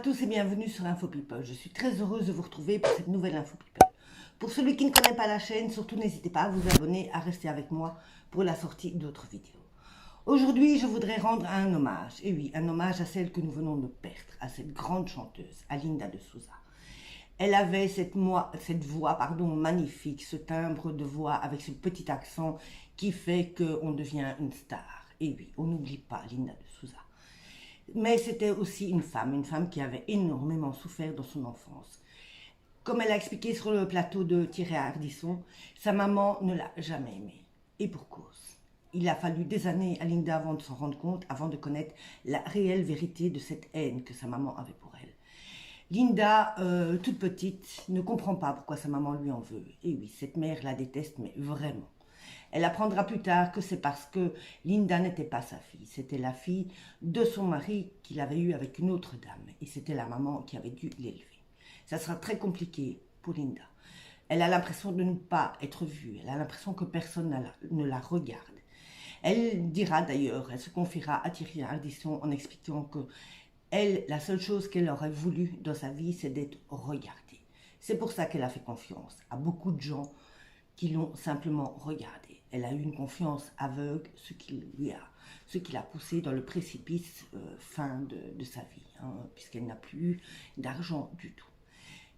tous et bienvenue sur Info People. Je suis très heureuse de vous retrouver pour cette nouvelle Info People. Pour celui qui ne connaît pas la chaîne, surtout n'hésitez pas à vous abonner, à rester avec moi pour la sortie d'autres vidéos. Aujourd'hui, je voudrais rendre un hommage, et oui, un hommage à celle que nous venons de perdre, à cette grande chanteuse, à Linda de Souza. Elle avait cette voix magnifique, ce timbre de voix avec ce petit accent qui fait qu'on devient une star. Et oui, on n'oublie pas Linda de Souza. Mais c'était aussi une femme qui avait énormément souffert dans son enfance. Comme elle a expliqué sur le plateau de Thierry Ardisson, sa maman ne l'a jamais aimée. Et pour cause. Il a fallu des années à Linda avant de s'en rendre compte, avant de connaître la réelle vérité de cette haine que sa maman avait pour elle. Linda, toute petite, ne comprend pas pourquoi sa maman lui en veut. Et oui, cette mère la déteste, mais vraiment. Elle apprendra plus tard que c'est parce que Linda n'était pas sa fille. C'était la fille de son mari qu'il avait eu avec une autre dame. Et c'était la maman qui avait dû l'élever. Ça sera très compliqué pour Linda. Elle a l'impression de ne pas être vue. Elle a l'impression que personne ne la regarde. Elle dira d'ailleurs, elle se confiera à Thierry Ardisson en expliquant que elle, la seule chose qu'elle aurait voulu dans sa vie, c'est d'être regardée. C'est pour ça qu'elle a fait confiance à beaucoup de gens qui l'ont simplement regardée. Elle a eu une confiance aveugle, ce qui l'a poussée dans le précipice fin de sa vie, puisqu'elle n'a plus d'argent du tout.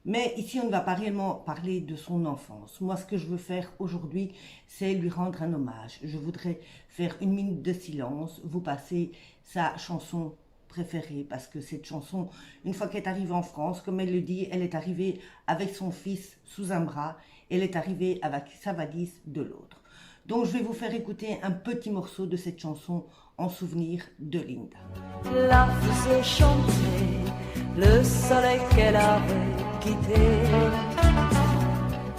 Mais ici, on ne va pas réellement parler de son enfance. Moi, ce que je veux faire aujourd'hui, c'est lui rendre un hommage. Je voudrais faire une minute de silence, vous passer sa chanson préférée, parce que cette chanson, une fois qu'elle est arrivée en France, comme elle le dit, elle est arrivée avec son fils sous un bras, elle est arrivée avec sa valise de l'autre. Donc, je vais vous faire écouter un petit morceau de cette chanson en souvenir de Linda. La faisait chanter le soleil qu'elle avait quitté,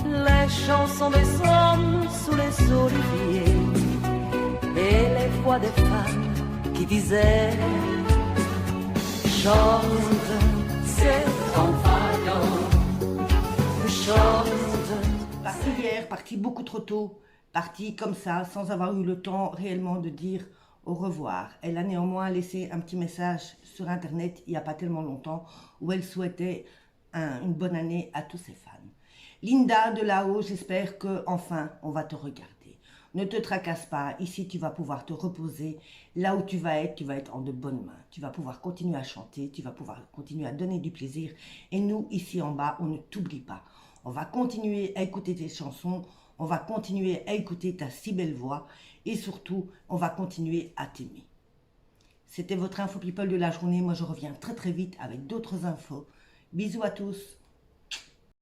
les chansons des hommes sous les oliviers et les voix des femmes qui disaient chante, c'est ton fardeau, chante. Partie hier, partie beaucoup trop tôt, partie comme ça, sans avoir eu le temps réellement de dire au revoir. Elle a néanmoins laissé un petit message sur internet il n'y a pas tellement longtemps où elle souhaitait une bonne année à tous ses fans. Linda, de là-haut, j'espère que enfin on va te regarder. Ne te tracasse pas, ici tu vas pouvoir te reposer. Là où tu vas être en de bonnes mains. Tu vas pouvoir continuer à chanter, tu vas pouvoir continuer à donner du plaisir. Et nous, ici en bas, on ne t'oublie pas. On va continuer à écouter tes chansons, on va continuer à écouter ta si belle voix et surtout, on va continuer à t'aimer. C'était votre Info People de la journée. Moi, je reviens très très vite avec d'autres infos. Bisous à tous.